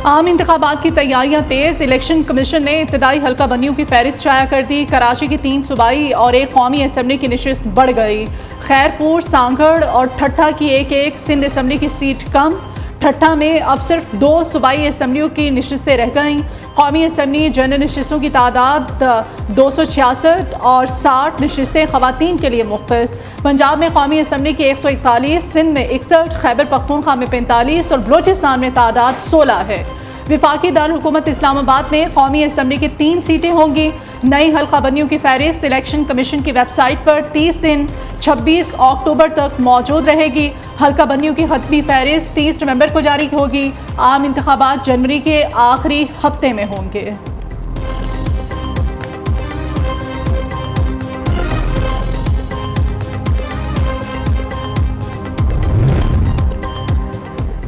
आम इंतखाबात की तैयारियां तेज। इलेक्शन कमीशन ने इब्तदाई हल्का बंदियों की फहरिस्त शाया कर दी। कराची की 3 सूबाई और 1 कौमी असम्बली की नशिस्त बढ़ गई। खैरपुर, सांगड़ और ठट्ठा की एक सिंध असम्बली की सीट कम। ठट्ठा में अब सिर्फ 2 सूबाई असम्बलियों की नशिस्तें रह गईं। कौमी असम्बली जनरल नशिस्तों की तादाद 266 और 60 नशिस्तें ख़वातीन के लिए मुख्तस। पंजाब में कौमी असम्बली की 141, सिंध में 61, खैबर पख्तूनख्वा में 45 और बलोचिस्तान में तादाद 16 है। विफाकी दारुल हुकूमत इस्लामाबाद में कौमी असम्बली की 3 सीटें होंगी। नई हल्का बंदियों की फहरिस्त इलेक्शन कमीशन की वेबसाइट पर 30 दिन 26 अक्टूबर तक मौजूद रहेगी। हल्का बंदियों की खत्मी फहरिस्त 30 नवंबर को जारी होगी। आम इंतखाबात जनवरी के आखिरी हफ्ते में होंगे।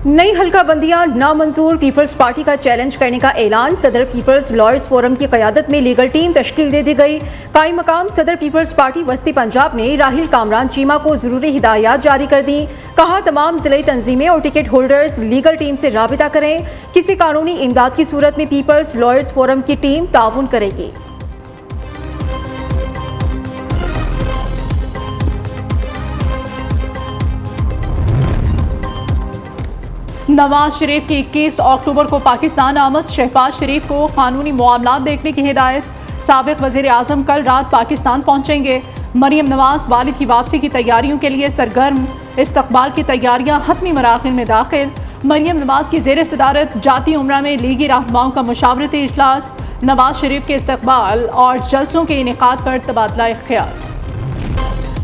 नई हल्का बंदियां नामंजूर। पीपल्स पार्टी का चैलेंज करने का ऐलान। सदर पीपल्स लॉयर्स फोरम की क़यादत में लीगल टीम तश्कील दे दी गई। कायम मकाम सदर पीपल्स पार्टी वस्ती पंजाब ने राहिल कामरान चीमा को ज़रूरी हिदायत जारी कर दी। कहा तमाम ज़िले तंजीमें और टिकट होल्डर्स लीगल टीम से राबिता करें। किसी कानूनी इमदाद की सूरत में पीपल्स लॉयर्स फोरम की टीम ताउन करेगी। नवाज शरीफ की 21 अक्टूबर को पाकिस्तान आमद। शहबाज शरीफ को कानूनी मामलात देखने की हिदायत। साबिक वज़ीर आज़म कल रात पाकिस्तान पहुंचेंगे। मरियम नवाज वालिद की वापसी की तैयारियों के लिए सरगर्म। इस्तकबाल की तैयारियां हतमी मराहिल में दाखिल। मरियम नवाज की ज़ेर सदारत जाती उम्रा में लीगी रहनुमाओं का मुशावरती इजलास। नवाज शरीफ के इस्तकबाल और जलसों के इनेकाद पर तबादला ख्याल।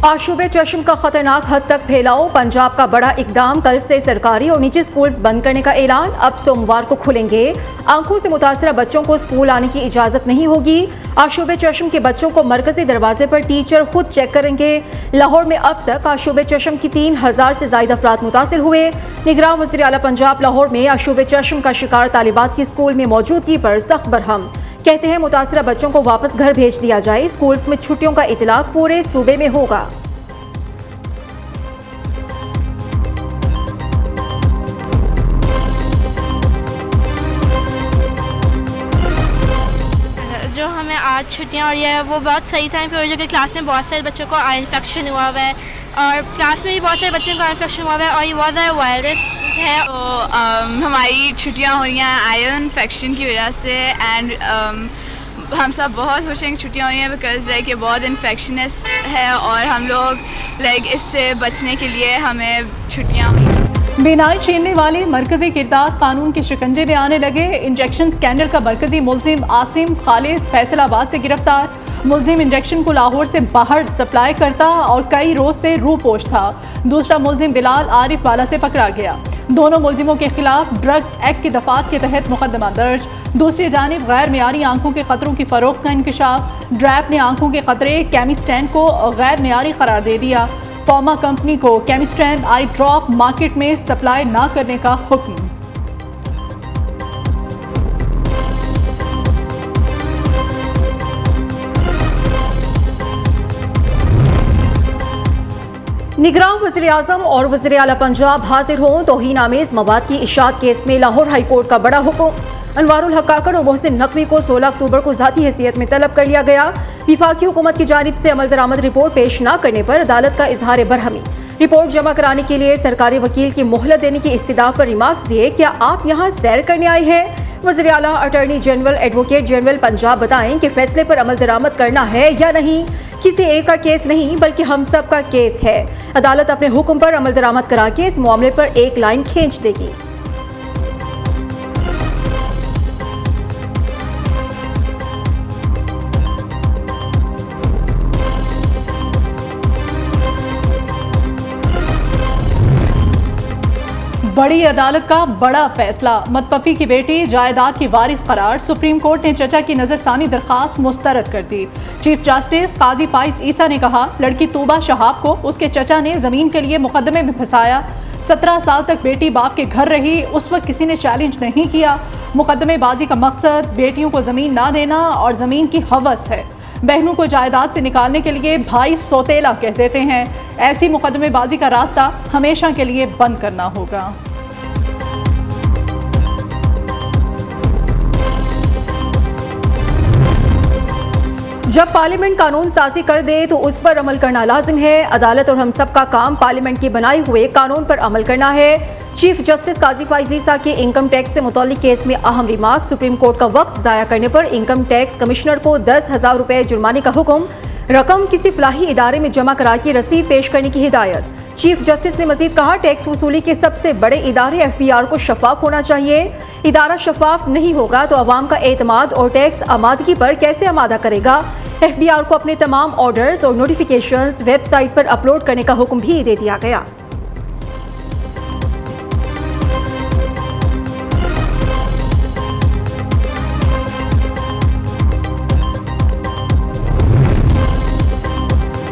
आशूबे चश्म का खतरनाक हद तक फैलाव। पंजाब का बड़ा इकदाम। कल से सरकारी और निजी स्कूल्स बंद करने का ऐलान। अब सोमवार को खुलेंगे। आंखों से मुतासरा बच्चों को स्कूल आने की इजाजत नहीं होगी। आशूबे चश्म के बच्चों को मरकजी दरवाजे पर टीचर खुद चेक करेंगे। लाहौर में अब तक आशूबे चश्म की 3000 से ज्यादा अफराद मुतासिर हुए। निगरान वज़ीर आला पंजाब लाहौर में आशूबे चश्म का शिकार तालिबात की स्कूल में मौजूदगी पर सख्त बरहम। कहते हैं मुतासरा बच्चों को वापस घर भेज दिया जाए। स्कूल्स में छुट्टियों का इतलाक पूरे सूबे में होगा। जो हमें आज छुट्टियां और ये है वो बहुत सही टाइम पे हो रही है, क्लास में बहुत सारे बच्चों को आई इन्फेक्शन हुआ हुआ है और क्लास में भी बहुत सारे बच्चों को आई इन्फेक्शन हुआ हुआ है और ये बहुत ज़्यादा वायरस है। तो हमारी छुट्टियां हो रही हैं आयरन इन्फेक्शन की वजह से एंड हम सब बहुत खुश हैं कि छुट्टियां हो रही हैं बिकॉज लाइक ये बहुत इन्फेक्शनस है और हम लोग लाइक इससे बचने के लिए हमें छुट्टियां हुई। बीनाई छीनने वाले मरकजी किरदार कानून के शिकंजे में आने लगे। इंजेक्शन स्कैंडल का मरकजी मुल्जिम आसिम खालिद फैसलाबाद से गिरफ्तार। मुल्जिम इंजेक्शन को लाहौर से बाहर सप्लाई करता और कई रोज से रूपोश था। दूसरा मुल्जिम बिलाल आरिफ वाला से पकड़ा गया। दोनों मुल्जिमों के खिलाफ ड्रग एक्ट की दफात के तहत मुकदमा दर्ज। दूसरी जानिब गैर मियारी आंखों के खतरों की फरोख्त का इंकशाफ। ड्रैप ने आंखों के खतरे केमिस्टैन को गैर मियारी करार दे दिया। फॉर्मा कंपनी को केमिस्टैन आई ड्रॉप मार्केट में सप्लाई न करने का हुक्म। निगरान वज़ीर आज़म और वज़ीर आला पंजाब हाजिर हों। तौहीन आमेज़ मवाद की इशात केस में लाहौर हाई कोर्ट का बड़ा हुक्म। अनवारुल हक काकड़ और मोहसिन नकवी को 16 अक्टूबर को ज़ाती हैसियत में तलब कर लिया गया। विफाकी हुकूमत की जानिब से अमल दरामद रिपोर्ट पेश न करने पर अदालत का इजहार बरहमी। रिपोर्ट जमा कराने के लिए सरकारी वकील की मोहलत देने की इस्तदा पर रिमार्क्स दिए। क्या आप यहाँ सैर करने आए हैं? वज़ीर आला attorney general advocate general Punjab बताएं कि फैसले पर अमल दरामद करना है या नहीं। किसी एक का केस नहीं बल्कि हम सब का केस है। अदालत अपने हुक्म पर अमल दरामद करा के इस मामले पर एक लाइन खींच देगी। बड़ी अदालत का बड़ा फैसला। मतपफी की बेटी जायदाद की वारिस करार। सुप्रीम कोर्ट ने चचा की नजरसानी दरखास्त मुस्तरद कर दी। चीफ जस्टिस काजी फाइज ईसा ने कहा लड़की तूबा शहाब को उसके चचा ने जमीन के लिए मुकदमे में फंसाया। 17 साल तक बेटी बाप के घर रही, उस वक्त किसी ने चैलेंज नहीं किया। मुकदमेबाजी का मकसद बेटियों को जमीन ना देना और जमीन की हवस है। बहनों को जायदाद से निकालने के लिए भाई सौतेला कह देते हैं। ऐसी मुकदमेबाजी का रास्ता हमेशा के लिए बंद करना होगा। जब पार्लियामेंट कानून साजी कर दे तो उस पर अमल करना लाजिम है। अदालत और हम सब का काम पार्लियामेंट के बनाए हुए कानून पर अमल करना है। चीफ जस्टिस काजी फाइज ईसा के इनकम टैक्स से मुताल्लिक केस में अहम रिमार्क। सुप्रीम कोर्ट का वक्त जाया करने पर इनकम टैक्स कमिश्नर को 10,000 रुपए जुर्माने का हुक्म। रकम किसी फलाही इदारे में जमा करा के रसीद पेश करने की हिदायत। चीफ जस्टिस ने मजीद कहा, टैक्स वसूली के सबसे बड़े इदारे FBR को शफाफ होना चाहिए। इदारा शफाफ नहीं होगा तो अवाम का एतमाद और टैक्स आमादगी पर कैसे आमादा करेगा। FBR को अपने तमाम ऑर्डर्स और नोटिफिकेशंस वेबसाइट पर अपलोड करने का हुक्म भी दे दिया गया।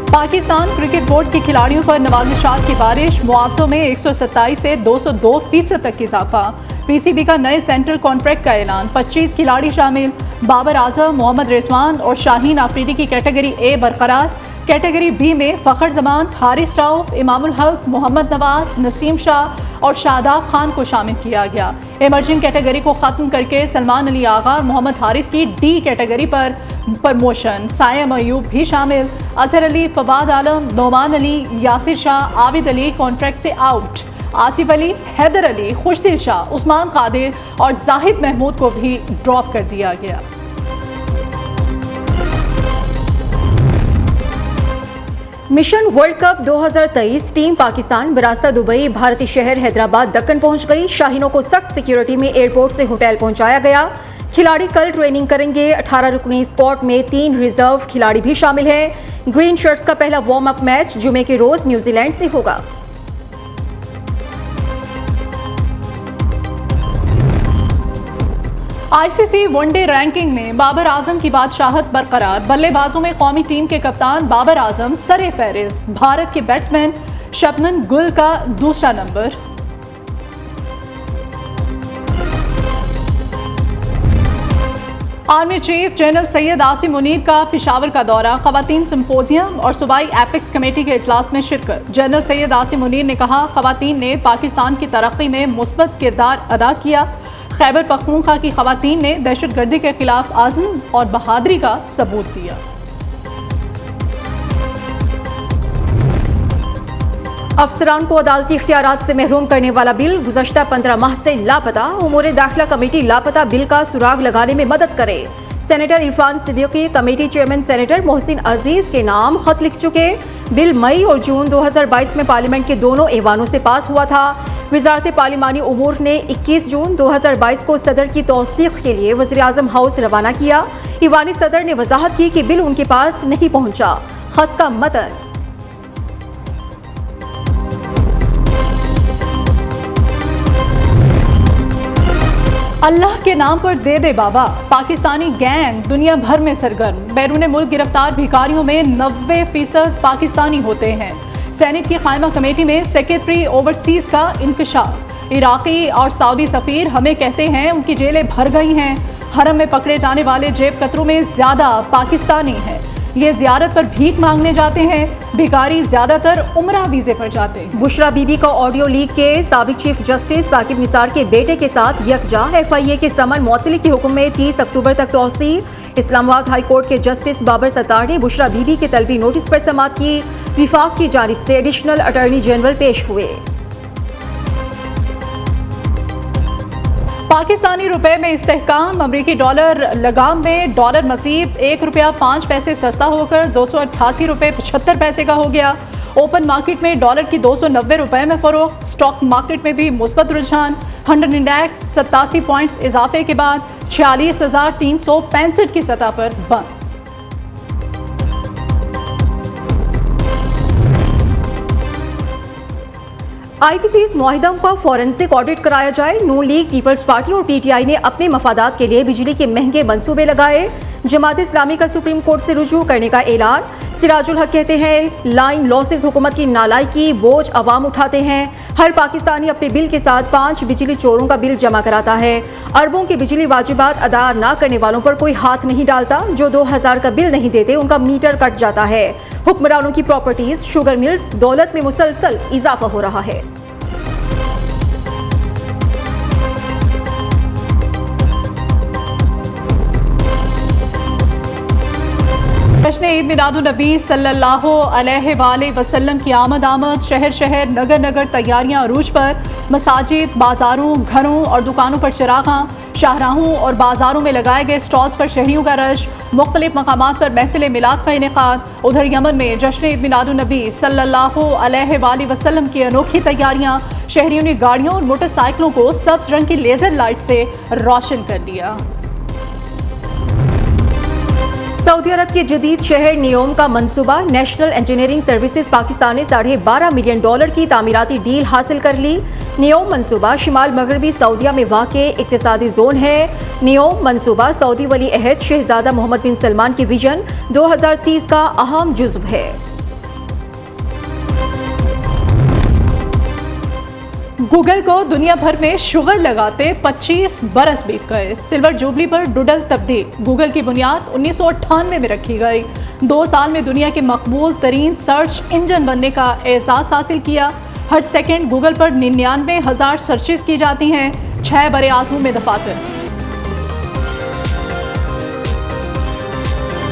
पाकिस्तान क्रिकेट बोर्ड के खिलाड़ियों पर नवाजिशात की बारिश। मुआवजों में 127 से 202% तक इजाफा। PCB का नए सेंट्रल कॉन्ट्रैक्ट का ऐलान। 25 खिलाड़ी शामिल। बाबर आजम, मोहम्मद रिजवान और शाहीन आफरीदी की कैटेगरी A बरकरार। कैटेगरी B में फ़खर जमान, हारिस राउफ, इमामुल हक, मोहम्मद नवाज, नसीम शाह और शादाब खान को शामिल किया गया। इमर्जिंग कैटेगरी को ख़त्म करके सलमान अली आगा और मोहम्मद हारिस की D कैटेगरी पर प्रमोशन। सायम अयूब भी शामिल। अजहर अली, फवाद आलम, नोमान अली, यासिर शाह, आबिद अली कॉन्ट्रैक्ट से आउट। आसिफ अली, हैदर अली, खुशदिल शाह, उस्मान कादिर और जाहिद महमूद को भी ड्रॉप कर दिया गया। Mission world cup 2023 team Pakistan बरास्ता दुबई भारतीय शहर हैदराबाद दक्कन पहुंच गई। शाहीनों को सख्त सिक्योरिटी में एयरपोर्ट से होटल पहुंचाया गया। खिलाड़ी कल ट्रेनिंग करेंगे। 18 रुकनी स्क्वाड में 3 रिजर्व खिलाड़ी भी शामिल हैं। ग्रीन शर्ट्स का पहला वार्म अप मैच जुमे के रोज न्यूजीलैंड से होगा। ICC वनडे रैंकिंग में बाबर आजम की बादशाहत बरकरार। बल्लेबाजों में कौमी टीम के कप्तान बाबर आजम सरे फहरिस्त। भारत के बैट्समैन शबनम गुल का दूसरा number. Army chief general Syed Asim Munir का पेशावर का दौरा। खवातीन सिंपोजियम और सूबाई एपिक्स कमेटी के इजलास में शिरकत। जनरल सैयद आसिम मुनीर ने कहा, खवातीन ने पाकिस्तान की तरक्की में मुस्बत किरदार अदा किया। खैबर पख्तूनख्वा की खवातीन ने दहशतगर्दी के खिलाफ आज़म और बहादुरी का सबूत दिया। अफसरान को अदालती इख्तियारात से महरूम करने वाला बिल गुज़श्ता 15 माह से लापता। उमूर दाखिला कमेटी लापता बिल का सुराग लगाने में मदद करे। Senator Irfan Siddiqui committee chairman senator Mohsin Aziz के नाम खत लिख चुके। बिल मई और जून 2022 में पार्लियामेंट के दोनों ऐवानों से पास हुआ था। वजारत पार्लिमानी उमूर ने 21 जून 2022 को सदर की तौसीक के लिए वज़ीर आज़म हाउस रवाना किया। ईवानी सदर ने वजाहत की कि बिल उनके पास नहीं पहुंचा। खत का मतन, अल्लाह के नाम पर दे दे बाबा। पाकिस्तानी गैंग दुनिया भर में सरगर्म। बैरून मुल्क गिरफ्तार भिखारियों में 90% पाकिस्तानी होते हैं। सेनेट की कायमा कमेटी में सेक्रेटरी ओवरसीज का इंकशाफ। इराकी और सऊदी सफीर हमें कहते हैं उनकी जेलें भर गई हैं। हरम में पकड़े जाने वाले जेब कतरों में ज़्यादा पाकिस्तानी हैं। ये ज़ियारत पर भीख मांगने जाते हैं। भिखारी ज़्यादातर उम्रा वीज़े पर जाते हैं। बुशरा बीबी का ऑडियो लीक के साबिक चीफ जस्टिस साकिब निसार के बेटे के साथ यकजा। FIA के समन मुअत्तली के हुक्म में 30 अक्टूबर तक तौसी। इस्लामाबाद हाई कोर्ट के जस्टिस बाबर सत्तार ने बुशरा बीबी के तलबी नोटिस पर समाअत की। विफाक की जानिब से एडिशनल अटॉर्नी जनरल पेश हुए। पाकिस्तानी रुपए में इस्तेहकाम। अमरीकी डॉलर लगाम में डॉलर मजीद 1 रुपया 5 पैसे सस्ता होकर 288 रुपये 75 पैसे का हो गया। ओपन मार्केट में डॉलर की 290 रुपये में फरोख्त। स्टॉक मार्केट में भी मुस्बत रुझान। 100 इंडेक्स 87 पॉइंट्स इजाफे के बाद 46,365 की सतह पर बंद। IPP's मुआहिदा का फॉरेंसिक ऑडिट कराया जाए। नून लीग, पीपल्स पार्टी और PTI ने अपने मफादात के लिए बिजली के महंगे मंसूबे लगाए। जमात इस्लामी का सुप्रीम कोर्ट से रुजू करने का ऐलान। सिराजुल हक कहते हैं लाइन लॉसेस हुकूमत की नालायकी बोझ अवाम उठाते हैं। हर पाकिस्तानी अपने बिल के साथ 5 बिजली चोरों का बिल जमा कराता है। अरबों के बिजली वाजिबात अदा न करने वालों पर कोई हाथ नहीं डालता। जो 2000 का बिल नहीं देते उनका मीटर कट जाता है। हुक्मरानों की प्रॉपर्टीज, शुगर मिल्स, दौलत में मुसलसल इजाफा हो रहा है। मिलादुन्नबी सल्लल्लाहु अलैहि वसल्लम की आमद शहर शहर नगर नगर तैयारियां अरूज पर। मसाजिद, बाजारों, घरों और दुकानों पर चिरागां, शाहराहों और बाजारों में लगाए गए स्टॉल्स पर शहरियों का रश। मुख्तलिफ मकामात पर महफिल मिलाद का इनेकाद। उधर यमन में जश्न ईद मिलादुन्नबी सल्लल्लाहु अलैहि वसल्लम की अनोखी तैयारियां। शहरियों ने गाड़ियों और मोटरसाइकिलों को सब्ज रंग की लेजर लाइट से रोशन कर दिया। सऊदी अरब के जदीद शहर नियोम का मंसूबा। नेशनल इंजीनियरिंग सर्विसेज पाकिस्तान ने $12.5 मिलियन की तामीराती डील हासिल कर ली। नियोम मंसूबा शिमाल मगरबी सऊदिया में वाक़े इक्तिसादी जोन है। नियोम मंसूबा सऊदी वली अहद शहजादा मोहम्मद बिन सलमान की विजन 2030 का अहम जुज़्व है। गूगल को दुनिया भर में शुगर लगाते 25 बरस बीत गए। सिल्वर जुबली पर डूडल तब्दील। गूगल की बुनियाद 1998 में रखी गई। 2 साल में दुनिया के मकबूल तरीन सर्च इंजन बनने का एजाज़ हासिल किया। हर सेकंड गूगल पर 99,000 सर्चेस की जाती हैं। 6 बड़े आज़मों में दफातर।